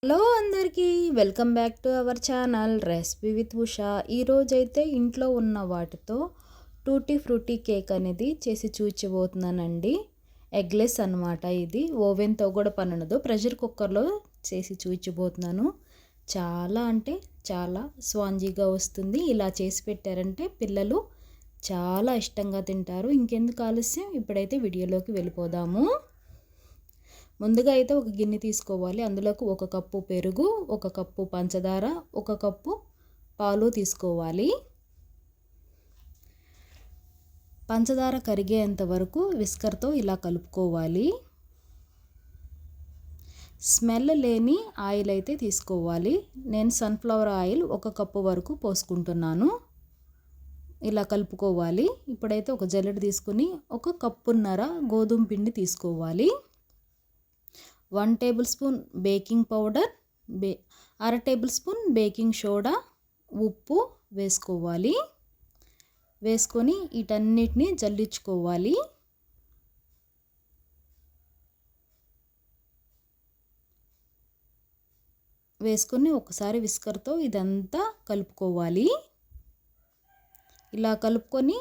Hello అందరికీ welcome back to our channel recipe with Usha. ఈరోజైతే ఇంట్లో ఉన్న వాటితో టూటీ ఫ్రూటీ కేక్ అనేది చేసి చూపించబోతున్నానండి. ఎగ్లెస్ అనమాట. ఇది ఓవెన్తో కూడా పనుండదు, ప్రెషర్ కుక్కర్లో చేసి చూపించబోతున్నాను. చాలా అంటే చాలా స్పాంజీగా వస్తుంది. ఇలా చేసి పెట్టారంటే పిల్లలు చాలా ఇష్టంగా తింటారు. ఇంకెందుకు ఆలస్యం, ఇప్పుడైతే వీడియోలోకి వెళ్ళిపోదాము. ముందుగా అయితే ఒక గిన్నె తీసుకోవాలి. అందులోకి 1 కప్పు పెరుగు, 1 కప్పు పంచదార, 1 కప్పు పాలు తీసుకోవాలి. పంచదార కరిగేంత వరకు విస్కర్తో ఇలా కలుపుకోవాలి. స్మెల్ లేని ఆయిల్ అయితే తీసుకోవాలి. నేను సన్ఫ్లవర్ ఆయిల్ 1 కప్పు వరకు పోసుకుంటున్నాను. ఇలా కలుపుకోవాలి. ఇప్పుడైతే ఒక జల్లెడ తీసుకుని 1 కప్పున్నర గోధుమ పిండి తీసుకోవాలి. 1 table spoon baking powder, 1/2 table spoon baking soda, ఉప్పు వేసుకోవాలి. వేసుకొని వీటన్నిటిని జల్లించుకోవాలి. వేసుకొని ఒకసారి విస్కర్తో ఇదంతా కలుపుకోవాలి. ఇలా కలుపుకొని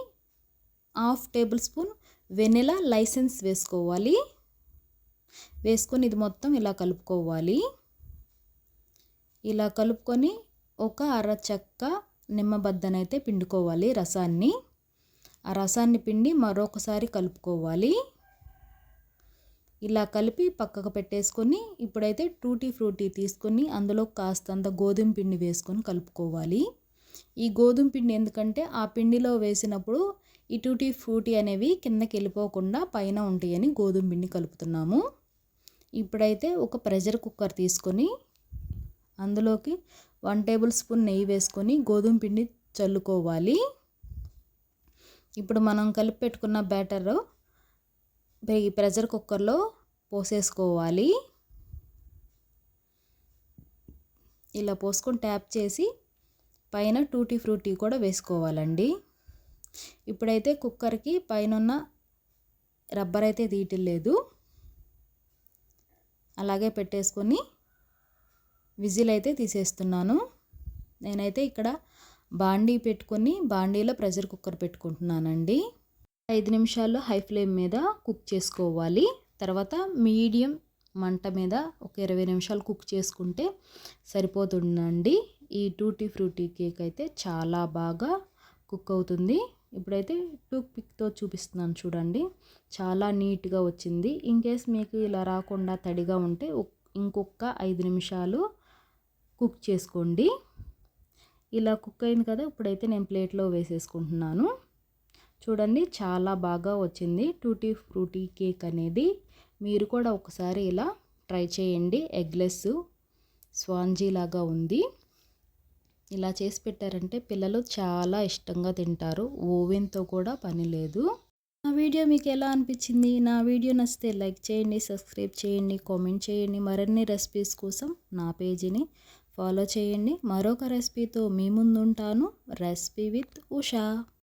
1/2 టేబుల్ స్పూన్ వెనిలా లైసెన్స్ వేసుకోవాలి. వేసుకొని ఇది మొత్తం ఇలా కలుపుకోవాలి. ఇలా కలుపుకొని ఒక అర చెక్క నిమ్మబద్దనైతే పిండుకోవాలి రసాన్ని. ఆ రసాన్ని పిండి మరొకసారి కలుపుకోవాలి. ఇలా కలిపి పక్కకు పెట్టేసుకొని ఇప్పుడైతే టూటీ ఫ్రూటీ తీసుకొని అందులో కాస్తంత గోధుమ పిండి వేసుకొని కలుపుకోవాలి. ఈ గోధుమ పిండి ఎందుకంటే ఆ పిండిలో వేసినప్పుడు ఈ టూటీ ఫ్రూటీ అనేవి కిందకి వెళ్ళిపోకుండా పైన ఉంటాయని గోధుమ పిండి కలుపుతున్నాము. ఇప్పుడైతే ఒక ప్రెషర్ కుక్కర్ తీసుకొని అందులోకి 1 టేబుల్ స్పూన్ నెయ్యి వేసుకొని గోధుమ పిండి చల్లుకోవాలి. ఇప్పుడు మనం కలిపి పెట్టుకున్న బ్యాటర్ ఈ ప్రెషర్ కుక్కర్లో పోసేసుకోవాలి. ఇలా పోసుకొని ట్యాప్ చేసి పైన టూటీ ఫ్రూటీ కూడా వేసుకోవాలండి. ఇప్పుడైతే కుక్కర్కి పైన ఉన్న రబ్బర్ అయితే తీయట్లేదు, అలాగే పెట్టేసుకొని విజిల్ అయితే తీసేస్తున్నాను. నేనైతే ఇక్కడ బాండీ పెట్టుకొని బాండీలో ప్రెషర్ కుక్కర్ పెట్టుకుంటున్నానండి. 5 నిమిషాల్లో హై ఫ్లేమ్ మీద కుక్ చేసుకోవాలి. తర్వాత మీడియం మంట మీద ఒక 20 నిమిషాలు కుక్ చేసుకుంటే సరిపోతుందండి. ఈ టూటీ ఫ్రూటీ కేక్ అయితే చాలా బాగా కుక్ అవుతుంది. ఇప్పుడైతే టూత్ పిక్తో చూపిస్తున్నాను చూడండి, చాలా నీట్గా వచ్చింది. ఇన్కేస్ మీకు ఇలా రాకుండా తడిగా ఉంటే ఇంకొక 5 నిమిషాలు కుక్ చేసుకోండి. ఇలా కుక్ అయింది కదా, ఇప్పుడైతే నేను ప్లేట్లో వేసేసుకుంటున్నాను. చూడండి చాలా బాగా వచ్చింది టూటీ ఫ్రూటీ కేక్ అనేది. మీరు కూడా ఒకసారి ఇలా ట్రై చేయండి. ఎగ్లెస్ స్పాంజీ లాగా ఉంది. ఇలా చేసి పెట్టారంటే పిల్లలు చాలా ఇష్టంగా తింటారు. ఓవెన్తో కూడా పని లేదు. నా వీడియో మీకు ఎలా అనిపించింది? నా వీడియో నచ్చితే లైక్ చేయండి, సబ్స్క్రైబ్ చేయండి, కామెంట్ చేయండి. మరిన్ని రెసిపీస్ కోసం నా పేజీని ఫాలో చేయండి. మరొక రెసిపీతో మీ ముందు ఉంటాను. Recipe with Usha.